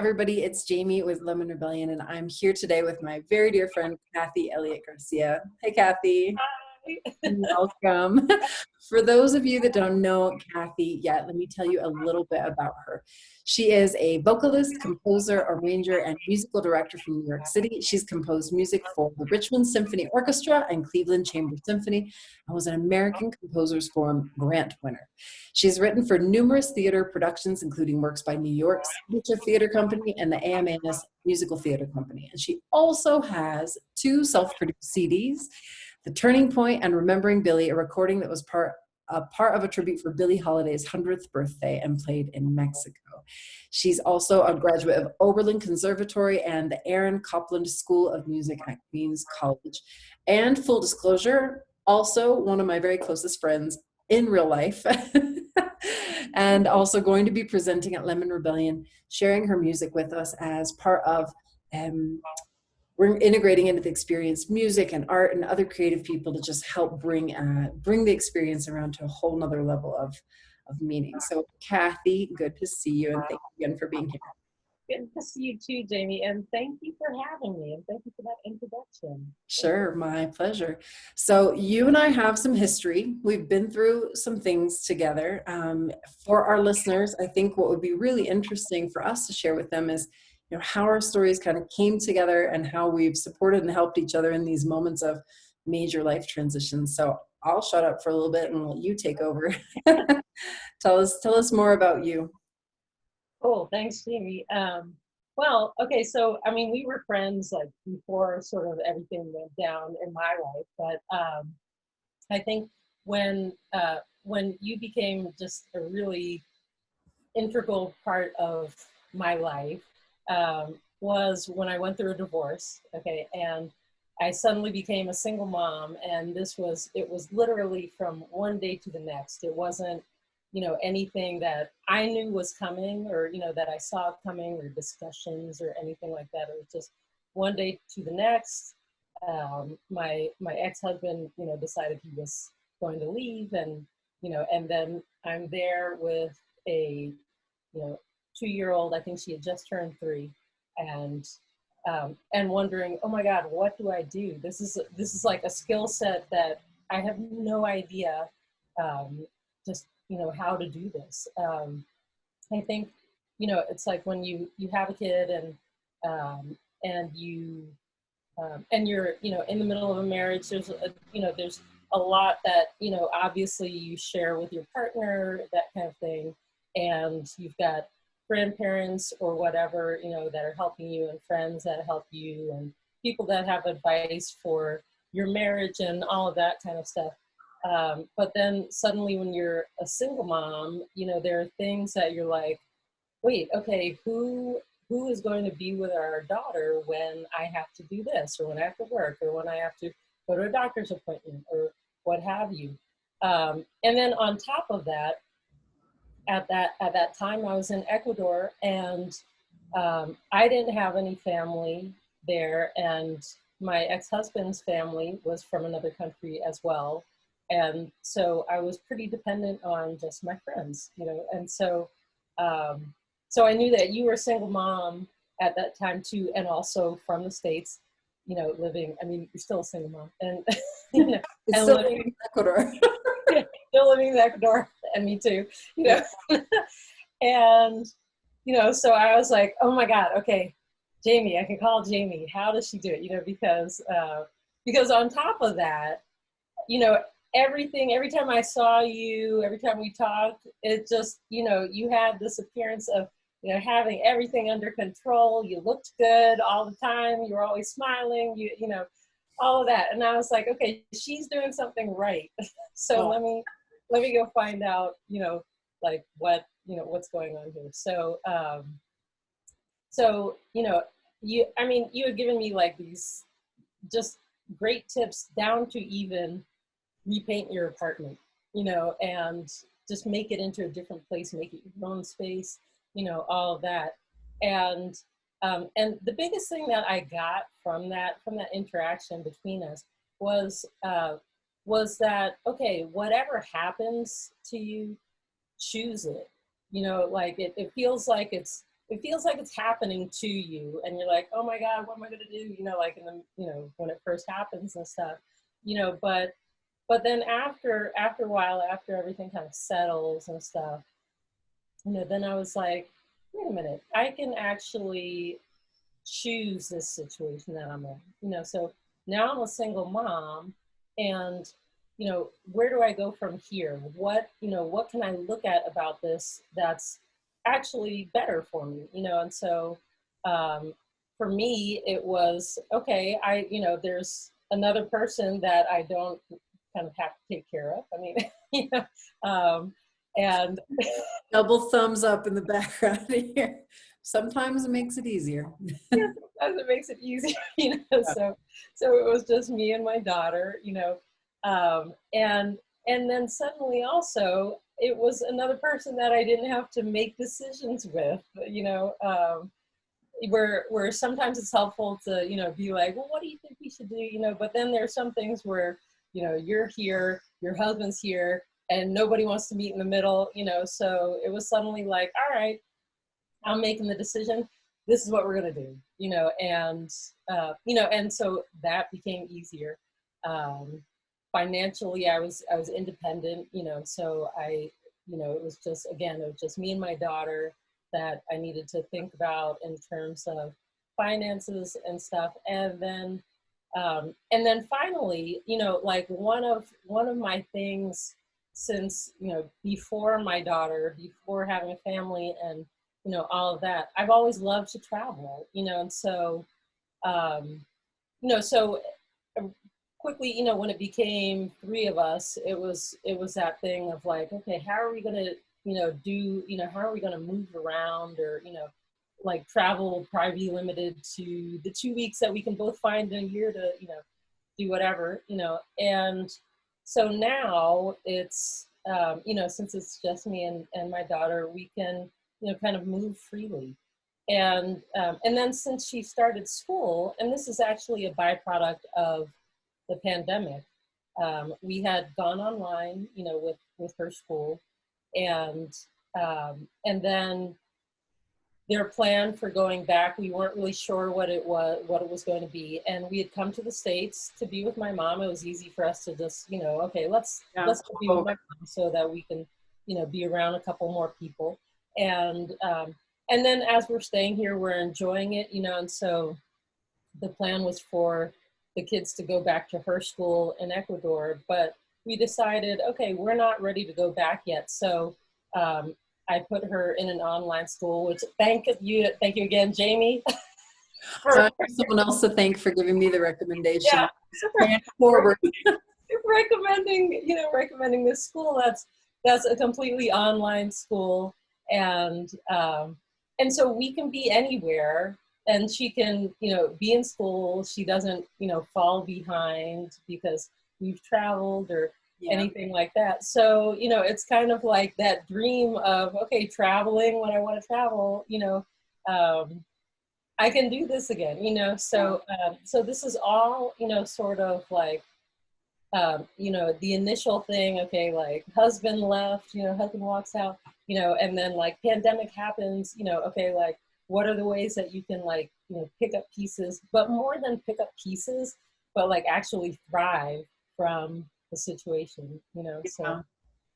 everybody. It's Jamie with Lemon Rebellion, and I'm here today with my very dear friend, Cathy Elliott Garcia. Hey, Cathy. Welcome. For those of you that don't know Cathy yet, let me tell you a little bit about her. She is a vocalist, composer, arranger, and musical director from New York City. She's composed music for the Richmond Symphony Orchestra and Cleveland Chamber Symphony, and was an American Composers Forum grant winner. She's written for numerous theater productions, including works by New York's Signature Theater Company and the AMAS Musical Theater Company. And she also has 2 self-produced CDs, The Turning Point and Remembering Billy, a recording that was part of a tribute for Billie Holiday's 100th birthday and played in Mexico. She's also a graduate of Oberlin Conservatory and the Aaron Copland School of Music at Queens College. And full disclosure, also one of my very closest friends in real life, and also going to be presenting at Lemon Rebellion, sharing her music with us as part of we're integrating into the experience music and art and other creative people to just help bring the experience around to a whole nother level of meaning. So Cathy, good to see you, and thank you again for being here. Good to see you too, Jamie, and thank you for having me, and thank you for that introduction. Sure, my pleasure. So you and I have some history. We've been through some things together. For our listeners, I think what would be really interesting for us to share with them is how our stories kind of came together and how we've supported and helped each other in these moments of major life transitions. So I'll shut up for a little bit and let you take over. Tell us more about you. Cool, thanks, Jamie. Well, okay, so I mean, we were friends like before sort of everything went down in my life, but I think when you became just a really integral part of my life, was when I went through a divorce, okay, and I suddenly became a single mom, and it was literally from one day to the next. It wasn't, anything that I knew was coming or, that I saw coming or discussions or anything like that. It was just one day to the next. My ex-husband, decided he was going to leave, and, and then I'm there with a, 2-year-old. I think she had just turned 3, and wondering, oh my God, what do I do? This is like a skill set that I have no idea, just how to do this. I think it's like when you have a kid and you're in the middle of a marriage. There's a lot that obviously you share with your partner, that kind of thing, and you've got grandparents or whatever, that are helping you, and friends that help you, and people that have advice for your marriage and all of that kind of stuff. But then suddenly when you're a single mom, there are things that you're like, wait, okay, who is going to be with our daughter when I have to do this, or when I have to work, or when I have to go to a doctor's appointment, or what have you. And then on top of that, at that time, I was in Ecuador, and I didn't have any family there, and my ex-husband's family was from another country as well, and so I was pretty dependent on just my friends, and so so I knew that you were a single mom at that time too, and also from the States, living. I mean, you're still a single mom, and and still living in Ecuador. Still living in Ecuador, and me too, and, so I was like, oh my God, okay, Jamie, I can call Jamie. How does she do it? Because on top of that, every time I saw you, every time we talked, it just, you had this appearance of, having everything under control. You looked good all the time. You were always smiling, all of that. And I was like, okay, she's doing something right. So let me go find out, like what's going on here. So, you had given me like these just great tips, down to even repaint your apartment, and just make it into a different place, make it your own space, all of that. And the biggest thing that I got from that interaction between us was that, okay, whatever happens to you, choose it. Like it feels like it's it feels like it's happening to you, and you're like, oh my God, what am I going to do? Like in the, when it first happens and stuff, but then after a while, after everything kind of settles and stuff, then I was like, wait a minute, I can actually choose this situation that I'm in, so now I'm a single mom, and, where do I go from here? What can I look at about this that's actually better for me, and so, for me, it was, okay, there's another person that I don't kind of have to take care of. I mean, you know, and Double thumbs up in the background here. Sometimes it makes it easier. yeah, sometimes it makes it easier, so it was just me and my daughter, and then suddenly also it was another person that I didn't have to make decisions with, where sometimes it's helpful to, be like, well, what do you think we should do? But then there's some things where, you're here, your husband's here, and nobody wants to meet in the middle, so it was suddenly like, all right, I'm making the decision. This is what we're going to do, and so that became easier. Financially, I was independent, so it was just, again, it was just me and my daughter that I needed to think about in terms of finances and stuff. And then finally, like one of my things since, before my daughter, before having a family and, all of that, I've always loved to travel, and so, so quickly, when it became three of us, it was that thing of like, okay, how are we going to, how are we going to move around, or, like travel will probably be limited to the 2 weeks that we can both find in a year to, do whatever, and so now it's, since it's just me and my daughter, we can, kind of move freely. And then since she started school, and this is actually a byproduct of the pandemic, we had gone online, with her school, and then their plan for going back, we weren't really sure what it was going to be, and we had come to the States to be with my mom. It was easy for us to just, okay, let's go be with my mom so that we can, be around a couple more people, and then as we're staying here, we're enjoying it, and so the plan was for the kids to go back to her school in Ecuador, but we decided, okay, we're not ready to go back yet. So I put her in an online school, which thank you again, Jamie. I have someone else to thank for giving me the recommendation. Yeah. Forward. recommending this school that's a completely online school, and so we can be anywhere. And she can, be in school. She doesn't, fall behind because we've traveled or anything like that. So, it's kind of like that dream of, okay, traveling when I want to travel, I can do this again, so, so this is all, sort of like, the initial thing, okay, like husband left, husband walks out, and then like pandemic happens, okay, like, what are the ways that you can, like, pick up pieces, but more than pick up pieces, but like actually thrive from the situation, so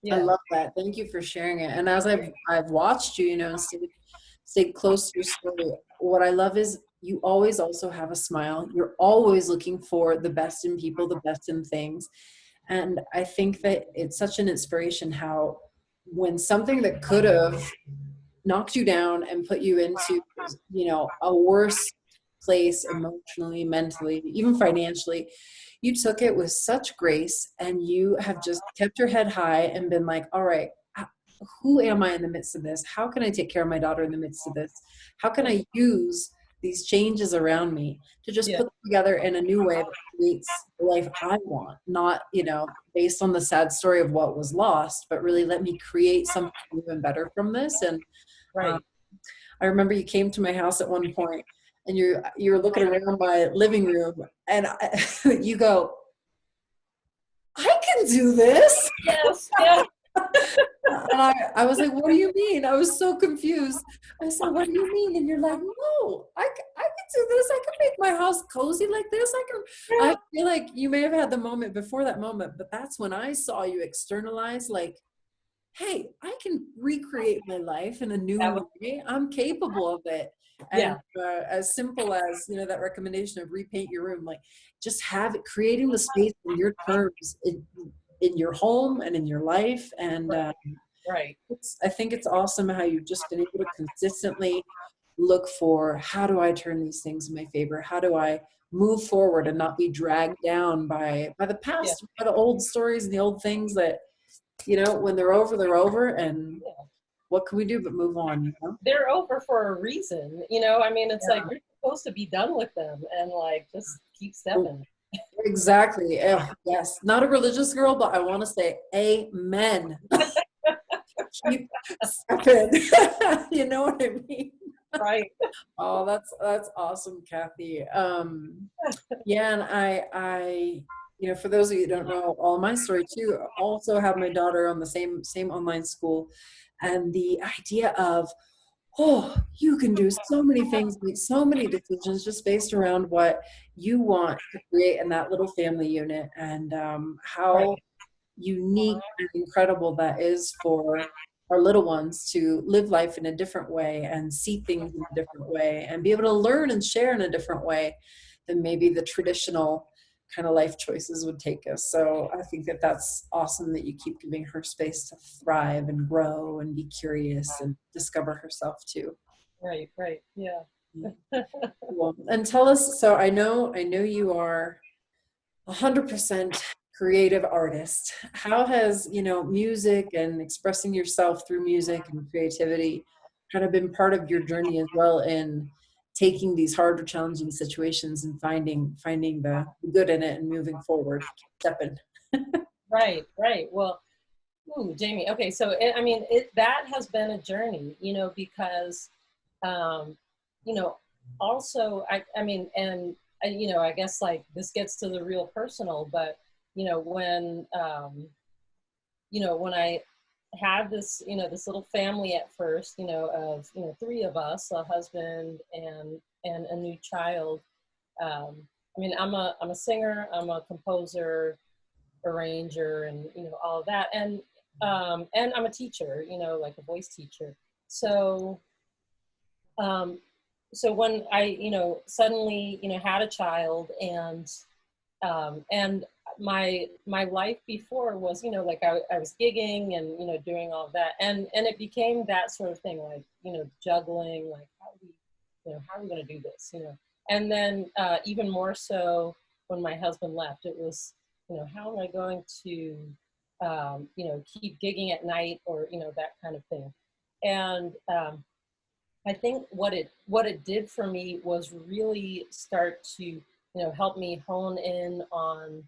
yeah. I love that. Thank you for sharing it. And as I've watched you, and stayed close to your story, what I love is you always also have a smile. You're always looking for the best in people, the best in things. And I think that it's such an inspiration how when something that could have knocked you down and put you into, a worse place emotionally, mentally, even financially, you took it with such grace, and you have just kept your head high and been like, all right, who am I in the midst of this? How can I take care of my daughter in the midst of this? How can I use these changes around me to just put them together in a new way that creates the life I want, not, based on the sad story of what was lost, but really let me create something even better from this. And right. I remember you came to my house at one point, and you were looking around my living room, and you go, I can do this. Yes. Yeah. And I was like, what do you mean? I was so confused. I said, what do you mean? And you're like, no, I can do this. I can make my house cozy like this. I feel like you may have had the moment before that moment, but that's when I saw you externalize, like, hey, I can recreate my life in a That new was, way. I'm capable of it. And yeah, as simple as, that recommendation of repaint your room, like just have it, creating the space in your terms in your home and in your life. And right, right, I think it's awesome how you've just been able to consistently look for, how do I turn these things in my favor? How do I move forward and not be dragged down by the yeah, past, by the old stories and the old things that, when they're over, they're over. And yeah. what can we do but move on, They're over for a reason, I mean, it's like Yeah. you're supposed to be done with them and like just keep stepping. Exactly. Yes. Not a religious girl, but I want to say amen. Keep stepping. You know what I mean? Right. Oh, that's awesome, Cathy. Yeah, and for those of you who don't know, all my story too, also have my daughter on the same online school, and the idea of, oh, you can do so many things, make so many decisions just based around what you want to create in that little family unit, and Right. how unique and incredible that is for our little ones to live life in a different way and see things in a different way and be able to learn and share in a different way than maybe the traditional kind of life choices would take us. So I think that that's awesome that you keep giving her space to thrive and grow and be curious and discover herself too. Right. Right. Yeah. Cool. And tell us, so I know you are 100% creative artist. How has, music and expressing yourself through music and creativity kind of been part of your journey as well in taking these harder, challenging situations and finding the good in it and moving forward, stepping. Right. Right. Well, ooh, Jamie. Okay, so I mean, that has been a journey, because, um, you know, also I mean, and I guess like this gets to the real personal, but when I had this, this little family at first, of three of us, a husband and a new child. Um, I mean, I'm a singer, I'm a composer, arranger, and all of that, and I'm a teacher, like a voice teacher. So um, so when I suddenly had a child, and my life before was like I was gigging and doing all of that, and it became that sort of thing, like juggling, like how are we going to do this, and then even more so when my husband left, it was how am I going to keep gigging at night, or that kind of thing. And I think what it did for me was really start to help me hone in on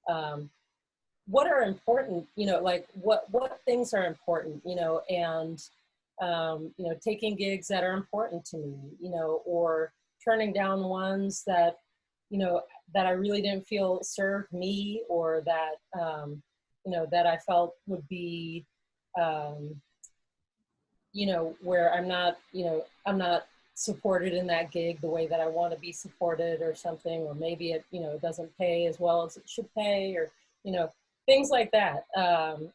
um, what are important, like what things are important, and taking gigs that are important to me, or turning down ones that that I really didn't feel served me, or that that I felt would be um, where I'm not supported in that gig the way that I want to be supported, or something, or maybe it, doesn't pay as well as it should pay, or, you know, things like that.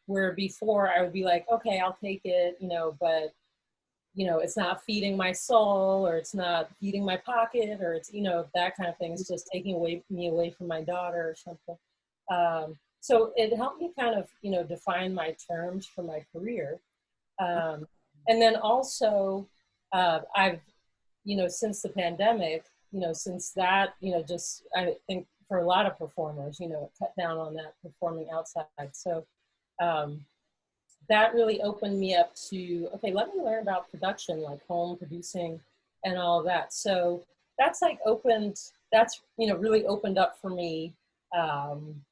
Where before I would be like, okay, I'll take it, but, it's not feeding my soul, or it's not feeding my pocket, or it's, that kind of thing. It's just taking me away from my daughter or something. So it helped me kind of, define my terms for my career. Um, and then also, I've, since the pandemic, since that, just, I think for a lot of performers, cut down on that performing outside. So um, that really opened me up to, okay, let me learn about production, like home producing and all of that. So that's like that's, really opened up for me, um,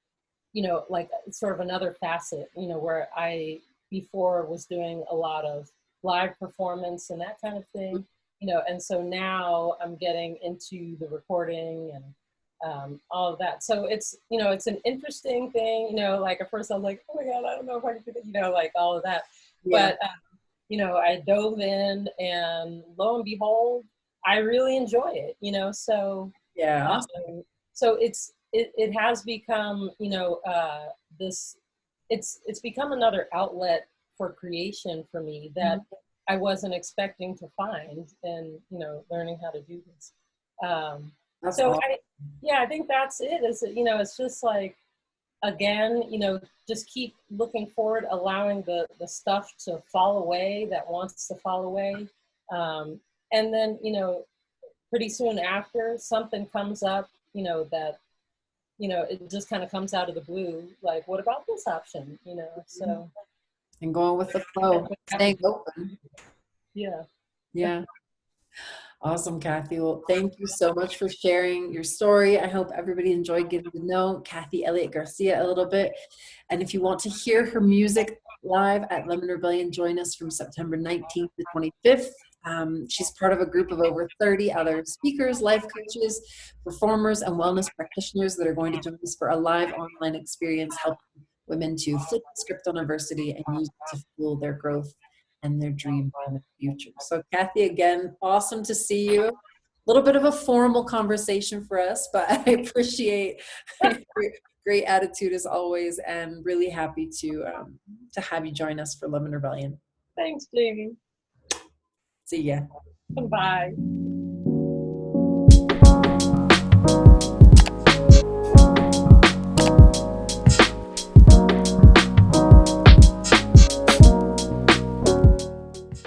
like sort of another facet, where I before was doing a lot of live performance and that kind of thing, and so now I'm getting into the recording all of that. So it's, it's an interesting thing, like at first I was like, oh my God, I don't know if I can do that, like all of that. Yeah. But, I dove in and lo and behold, I really enjoy it, so, Yeah. so it has become, this, it's become another outlet for creation for me that I wasn't expecting to find, and, learning how to do this. That's So awesome. I think that's it. Is it's just like, again, just keep looking forward, allowing the stuff to fall away that wants to fall away, and then pretty soon after something comes up, that it just kind of comes out of the blue. Like, what about this option? So And going with the flow, staying open. yeah. Yeah. Awesome, Cathy. Well, thank you so much for sharing your story. I hope everybody enjoyed getting to know Cathy Elliott Garcia a little bit. And if you want to hear her music live at Lemon Rebellion, join us from September 19th to 25th. She's part of a group of over 30 other speakers, life coaches, performers, and wellness practitioners that are going to join us for a live online experience helping women to flip the script on adversity and use it to fuel their growth and their dream in the future. So Cathy, again, awesome to see you. A little bit of a formal conversation for us, but I appreciate your great attitude as always, and really happy to have you join us for Lemon Rebellion. Thanks, Jamie. See ya. Bye.